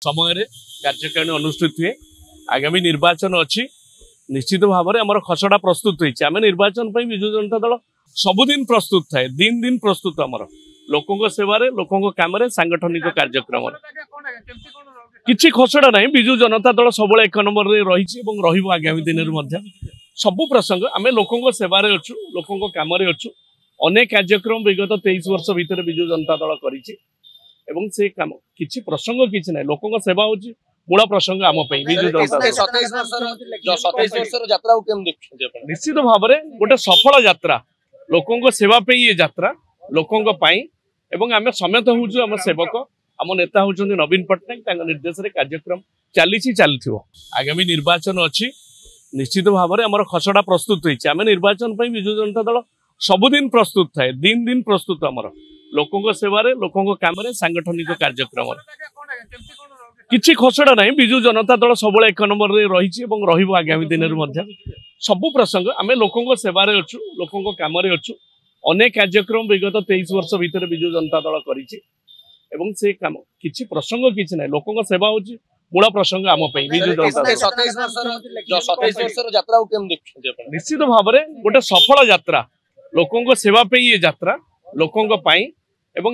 समय कार्यकारिणी अनुष्ठित हुए आगामी निर्वाचन अच्छी निश्चित भाव में आम खसड़ा प्रस्तुत होती निर्वाचन विजु जनता दल सबुदिन प्रस्तुत थाए दिन दिन प्रस्तुत आमर लोकों सेवा लोकों काम सांगठनिक कार्यक्रम किसी खसड़ा ना विजु जनता दल सब एक नंबर रही आगामी दिन में सबु प्रसंग आम लोकों सेवा अच्छु लोकों काम अच्छु अनेक कार्यक्रम विगत 23 वर्ष भितर विजु जनता दल करी से काम किसी प्रसंग किसी ना लोकों सेवा हूँ मूल प्रसंग आम विजु जनता निश्चित भाव में गोटे सफल यात्रा लोकों सेवा ये यात्रा लोकों आम समेत हूँ आम सेवक आम नेता हूँ नवीन पट्टनायक निर्देश कार्यक्रम चली आगामी निर्वाचन अच्छी निश्चित भाव में आम खसड़ा प्रस्तुत होती निर्वाचन विजु जनता दल सबुदिन प्रस्तुत थाए दिन दिन प्रस्तुत आमर लोकों सेवा लोकों काम सांगठनिक कार्यक्रम किसी खसड़ा ना विजु जनता दल सब एक नंबर रही आगामी दिन में सबु प्रसंग आम लोकों सेवा अच्छु लोकों काम अच्छु अनेक कार्यक्रम विगत 23 वर्ष भितर विजु जनता दल करी से काम किसी प्रसंग किसी ना लोकों सेवा हूँ मूल प्रसंग आम विजु जनता निश्चित भाव में गोटे सफल यात्रा लोकों सेवा ये यात्रा लोकों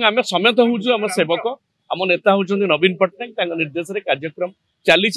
आम समेत हूँ आम सेवक आम नेता हूँ नवीन पट्टनायक निर्देश कार्यक्रम चली।